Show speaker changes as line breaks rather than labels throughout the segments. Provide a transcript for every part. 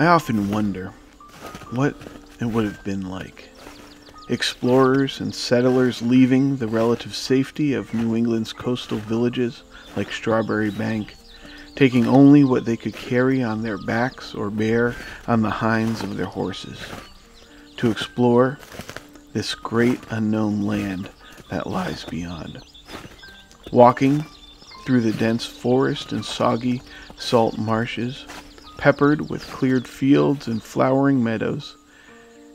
I often wonder what it would have been like. Explorers and settlers leaving the relative safety of New England's coastal villages like Strawberry Bank, taking only what they could carry on their backs or bear on the hinds of their horses, to explore this great unknown land that lies beyond. Walking through the dense forest and soggy salt marshes, peppered with cleared fields and flowering meadows,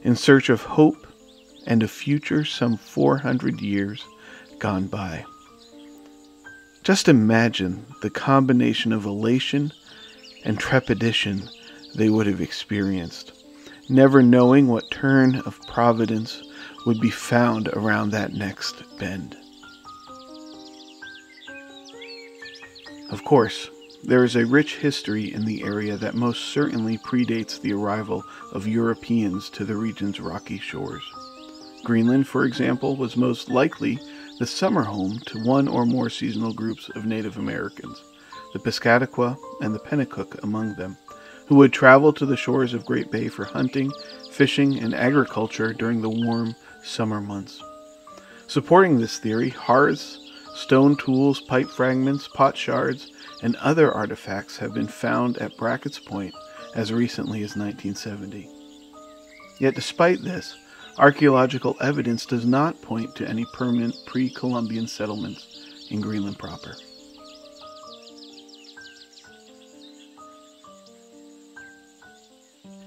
in search of hope and a future some 400 years gone by. Just imagine the combination of elation and trepidation they would have experienced, never knowing what turn of providence would be found around that next bend. Of course, there is a rich history in the area that most certainly predates the arrival of Europeans to the region's rocky shores. Greenland, for example, was most likely the summer home to one or more seasonal groups of Native Americans, the Piscataqua and the Pennacook among them, who would travel to the shores of Great Bay for hunting, fishing, and agriculture during the warm summer months. Supporting this theory, hearths, stone tools, pipe fragments, pot shards, and other artifacts have been found at Brackett's Point as recently as 1970. Yet despite this, archaeological evidence does not point to any permanent pre-Columbian settlements in Greenland proper.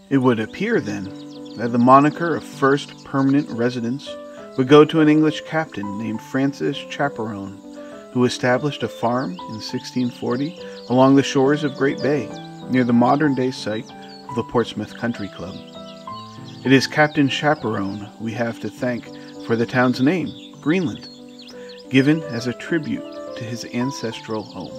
It would appear, then, that the moniker of first permanent residence would go to an English captain named Francis Chaperon, who established a farm in 1640 along the shores of Great Bay, near the modern-day site of the Portsmouth Country Club. It is Captain Chaperon we have to thank for the town's name, Greenland, given as a tribute to his ancestral home.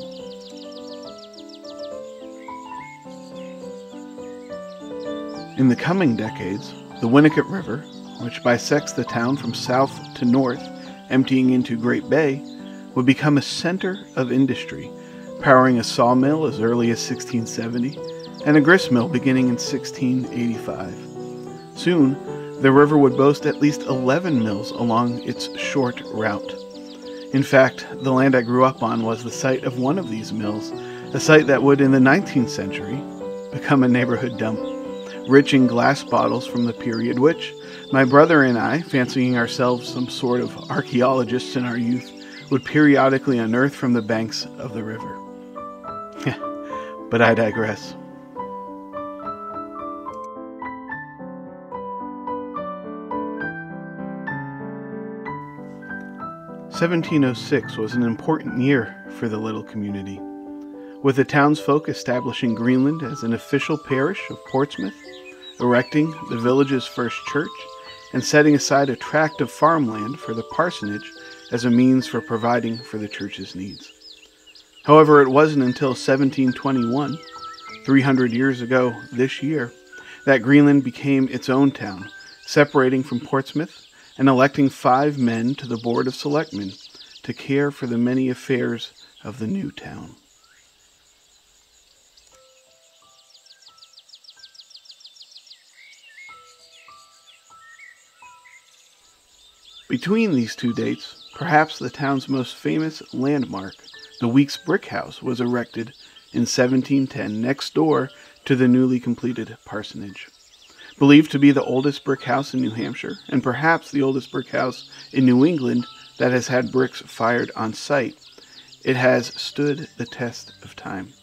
In the coming decades, the Winnicott River, which bisects the town from south to north, emptying into Great Bay, would become a center of industry, powering a sawmill as early as 1670 and a gristmill beginning in 1685. Soon, the river would boast at least 11 mills along its short route. In fact, the land I grew up on was the site of one of these mills, a site that would, in the 19th century, become a neighborhood dump, rich in glass bottles from the period which my brother and I, fancying ourselves some sort of archaeologists in our youth, would periodically unearth from the banks of the river. But I digress. "1706 was an important year for the little community, with the townsfolk establishing Greenland as an official parish of Portsmouth, erecting the village's first church, and setting aside a tract of farmland for the parsonage as a means for providing for the church's needs. However, it wasn't until 1721, 300 years ago this year, that Greenland became its own town, separating from Portsmouth and electing 5 men to the Board of Selectmen to care for the many affairs of the new town. Between these two dates, perhaps the town's most famous landmark, the Weeks Brick House, was erected in 1710 next door to the newly completed parsonage. Believed to be the oldest brick house in New Hampshire, and perhaps the oldest brick house in New England that has had bricks fired on site, it has stood the test of time.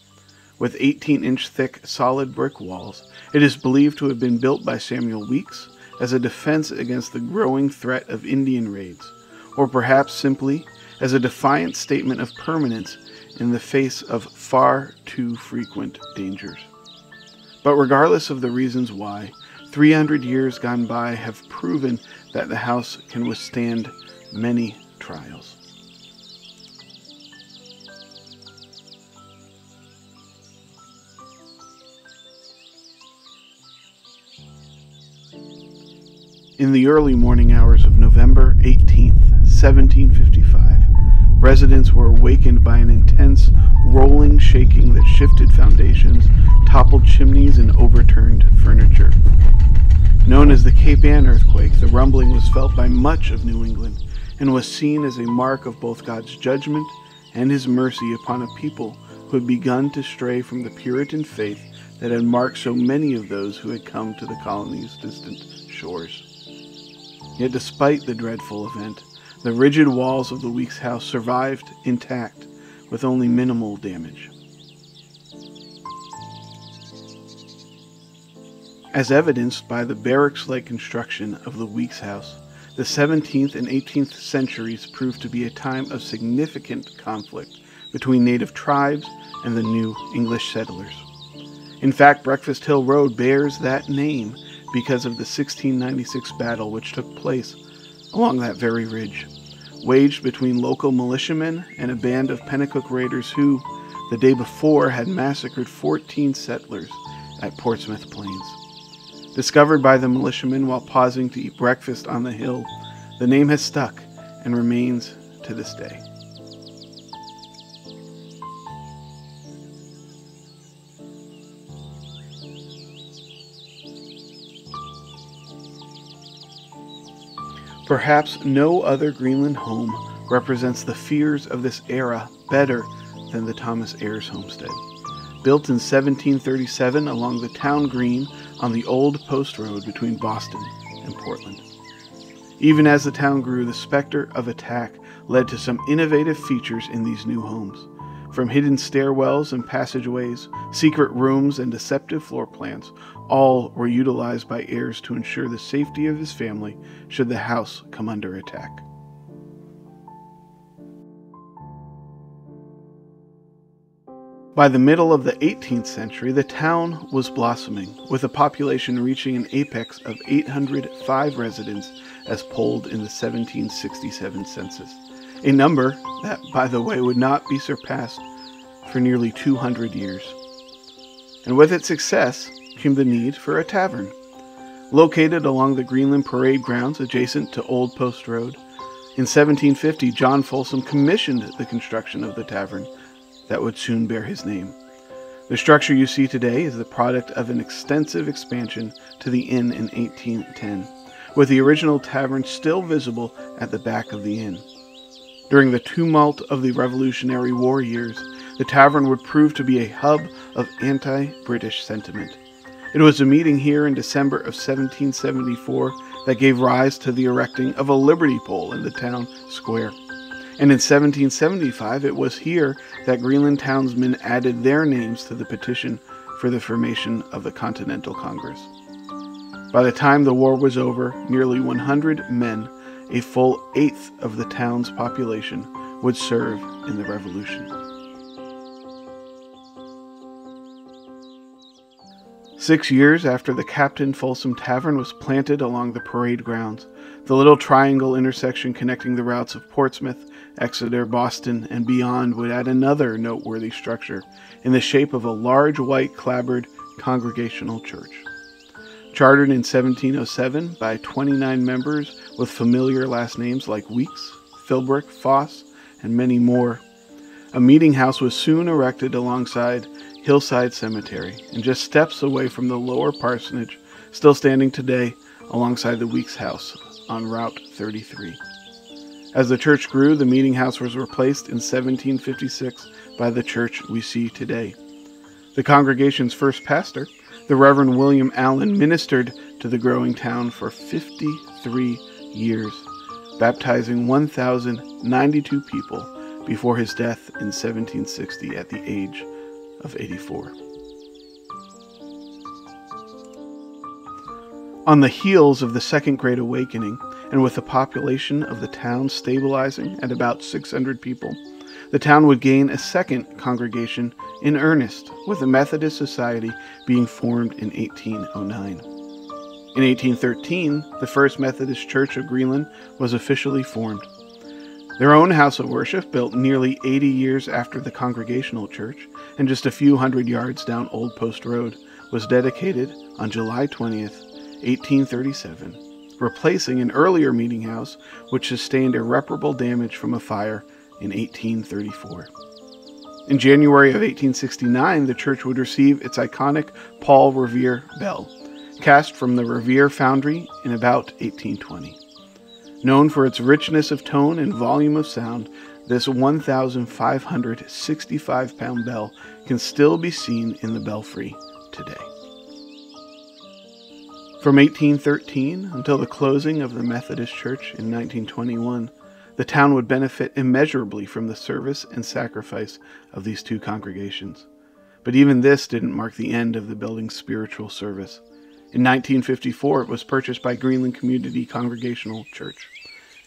With 18-inch thick solid brick walls, it is believed to have been built by Samuel Weeks as a defense against the growing threat of Indian raids, or perhaps simply as a defiant statement of permanence in the face of far too frequent dangers. But regardless of the reasons why, 300 years gone by have proven that the house can withstand many trials. In the early morning hours of November 18th, 1755, residents were awakened by an intense rolling shaking that shifted foundations, toppled chimneys, and overturned Known as the Cape Ann earthquake, the rumbling was felt by much of New England and was seen as a mark of both God's judgment and his mercy upon a people who had begun to stray from the Puritan faith that had marked so many of those who had come to the colony's distant shores. Yet despite the dreadful event, the rigid walls of the Weeks house survived intact with only minimal damage. As evidenced by the barracks-like construction of the Weeks house, the 17th and 18th centuries proved to be a time of significant conflict between native tribes and the new English settlers. In fact, Breakfast Hill Road bears that name because of the 1696 battle which took place along that very ridge, waged between local militiamen and a band of Pennacook raiders who, the day before, had massacred 14 settlers at Portsmouth Plains. Discovered by the militiamen while pausing to eat breakfast on the hill, the name has stuck and remains to this day. Perhaps no other Greenland home represents the fears of this era better than the Thomas Ayres homestead. Built in 1737 along the town green on the old post road between Boston and Portland. Even as the town grew, the specter of attack led to some innovative features in these new homes. From hidden stairwells and passageways, secret rooms, and deceptive floor plans, all were utilized by Ayres to ensure the safety of his family should the house come under attack. By the middle of the 18th century, the town was blossoming, with a population reaching an apex of 805 residents as polled in the 1767 census, a number that, by the way, would not be surpassed for nearly 200 years. And with its success came the need for a tavern. Located along the Greenland parade grounds adjacent to Old Post Road, in 1750 John Fulsom commissioned the construction of the tavern that would soon bear his name. The structure you see today is the product of an extensive expansion to the inn in 1810, with the original tavern still visible at the back of the inn. During the tumult of the Revolutionary War years, the tavern would prove to be a hub of anti-British sentiment. It was a meeting here in December of 1774 that gave rise to the erecting of a liberty pole in the town square. And in 1775, it was here that Greenland townsmen added their names to the petition for the formation of the Continental Congress. By the time the war was over, nearly 100 men, a full eighth of the town's population, would serve in the Revolution. 6 years after the Captain Fulsom Tavern was planted along the parade grounds, the little triangle intersection connecting the routes of Portsmouth, Exeter, Boston, and beyond would add another noteworthy structure in the shape of a large white clapboard Congregational Church. Chartered in 1707 by 29 members with familiar last names like Weeks, Philbrick, Foss, and many more, a meeting house was soon erected alongside HILLSIDE Cemetery, and just steps away from the lower parsonage, still standing today alongside the Weeks house on Route 33. As the church grew, the meeting house was replaced in 1756 by the church we see today. The congregation's first pastor, the Reverend William Allen, ministered to the growing town for 53 years, baptizing 1,092 people before his death in 1760 at the age of 84. On the heels of the Second Great Awakening, and with the population of the town stabilizing at about 600 people, the town would gain a second congregation in earnest, with a Methodist society being formed in 1809. In 1813, the First Methodist Church of Greenland was officially formed. Their own house of worship, built nearly 80 years after the Congregational Church, and just a few hundred yards down Old Post Road, was dedicated on July 20th, 1837, replacing an earlier meeting house which sustained irreparable damage from a fire in 1834. In January of 1869, the church would receive its iconic Paul Revere bell, cast from the Revere Foundry in about 1820. Known for its richness of tone and volume of sound, this 1,565-pound bell can still be seen in the belfry today. From 1813 until the closing of the Methodist Church in 1921, the town would benefit immeasurably from the service and sacrifice of these two congregations. But even this didn't mark the end of the building's spiritual service. In 1954, it was purchased by Greenland Congregational Church,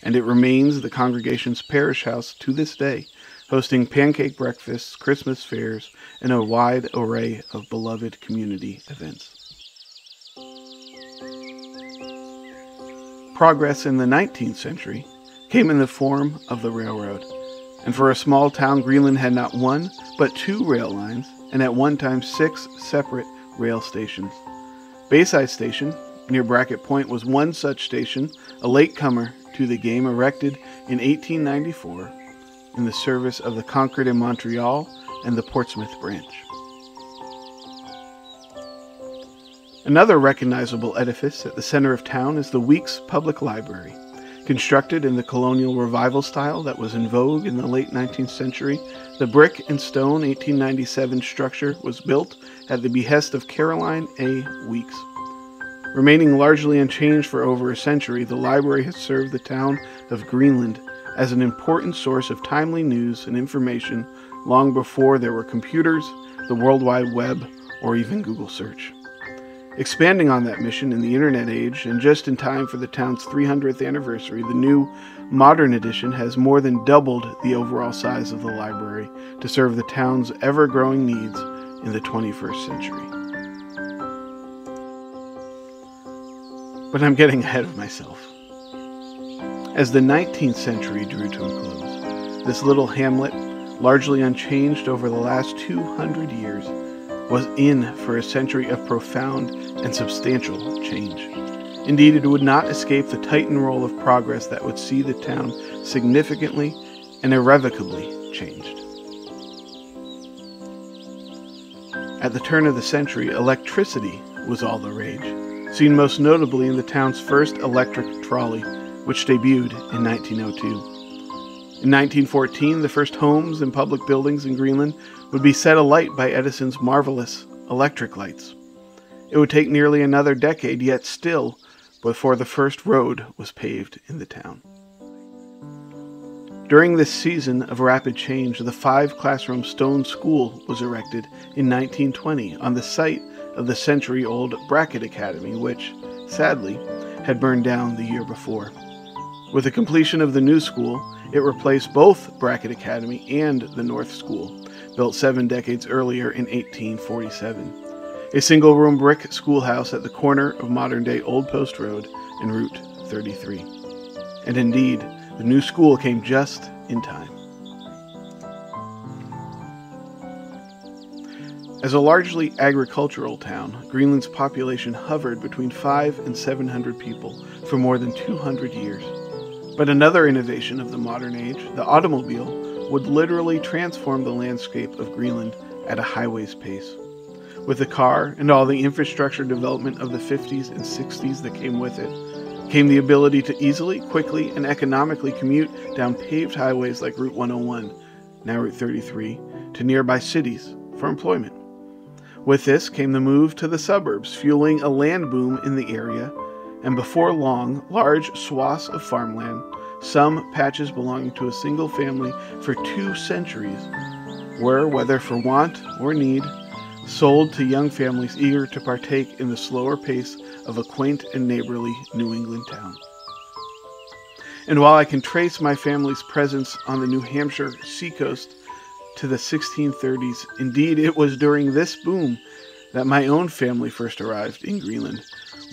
and it remains the congregation's parish house to this day, hosting pancake breakfasts, Christmas fairs, and a wide array of beloved community events. Progress in the 19th century came in the form of the railroad, and for a small town, Greenland had not one, but two rail lines, and at one time 6 separate rail stations. BAYSIDE Station, near Brackett Point, was one such station, a latecomer to the game, erected in 1894 in the service of the Concord and Montreal and the Portsmouth branch. Another recognizable edifice at the center of town is the Weeks Public Library. Constructed in the colonial revival style that was in vogue in the late 19th century, the brick and stone 1897 structure was built at the behest of Caroline A. Weeks. Remaining largely unchanged for over a century, the library has served the town of Greenland as an important source of timely news and information long before there were computers, the World Wide Web, or even Google search. Expanding on that mission in the internet age, and just in time for the town's 300th anniversary, the new modern edition has more than doubled the overall size of the library to serve the town's ever-growing needs in the 21st century. But I'm getting ahead of myself. As the 19th century drew to a close, this little hamlet, largely unchanged over the last 200 years, was in for a century of profound and substantial change. Indeed, it would not escape the titan roll of progress that would see the town significantly and irrevocably changed. At the turn of the century, electricity was all the rage, seen most notably in the town's first electric trolley, which debuted in 1902. In 1914, the first homes and public buildings in Greenland would be set alight by Edison's marvelous electric lights. It would take nearly another decade, yet still, before the first road was paved in the town. During this season of rapid change, the 5-classroom stone school was erected in 1920 on the site of the century-old Brackett Academy, which, sadly, had burned down the year before. With the completion of the new school, it replaced both Brackett Academy and the North School, built 7 decades earlier in 1847. A single-room brick schoolhouse at the corner of modern-day Old Post Road and Route 33. And indeed, the new school came just in time. As a largely agricultural town, Greenland's population hovered between 500 and 700 people for more than 200 years. But another innovation of the modern age, the automobile, would literally transform the landscape of Greenland at a highway's pace. With the car and all the infrastructure development of the 50s and 60s that came with it, came the ability to easily, quickly, and economically commute down paved highways like Route 101, now Route 33, to nearby cities for employment. With this came the move to the suburbs, fueling a land boom in the area, and before long, large swaths of farmland, some patches belonging to a single family for 2 centuries, were, whether for want or need, sold to young families eager to partake in the slower pace of a quaint and neighborly New England town. And while I can trace my family's presence on the New Hampshire seacoast to the 1630s, indeed it was during this boom that my own family first arrived in Greenland,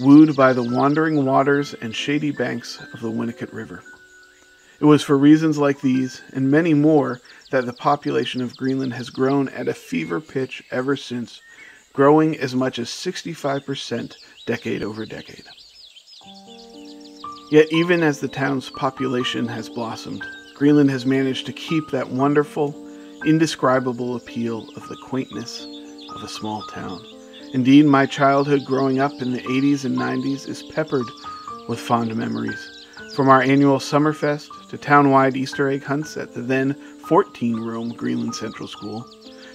wooed by the wandering waters and shady banks of the Winnipeg River. It was for reasons like these, and many more, that the population of Greenland has grown at a fever pitch ever since, growing as much as 65% decade over decade. Yet even as the town's population has blossomed, Greenland has managed to keep that wonderful, indescribable appeal of the quaintness of a small town. Indeed, my childhood growing up in the 80s and 90s is peppered with fond memories, from our annual Summerfest to town-wide Easter egg hunts at the then 14-room Greenland Central School,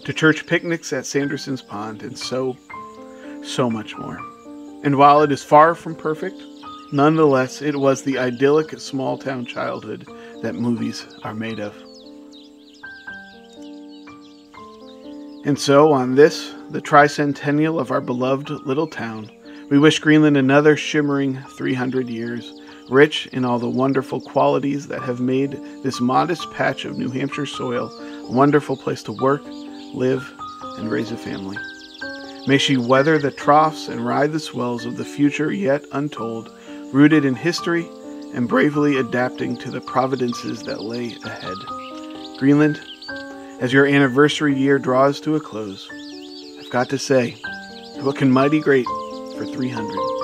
to church picnics at Sanderson's Pond, and so much more. And while it is far from perfect, nonetheless, it was the idyllic small-town childhood that movies are made of. And so, on this, the tricentennial of our beloved little town, we wish Greenland another shimmering 300 years, rich in all the wonderful qualities that have made this modest patch of New Hampshire soil a wonderful place to work, live, and raise a family. May she weather the troughs and ride the swells of the future yet untold, rooted in history and bravely adapting to the providences that lay ahead. Greenland, as your anniversary year draws to a close, I've got to say, looking mighty great for 300.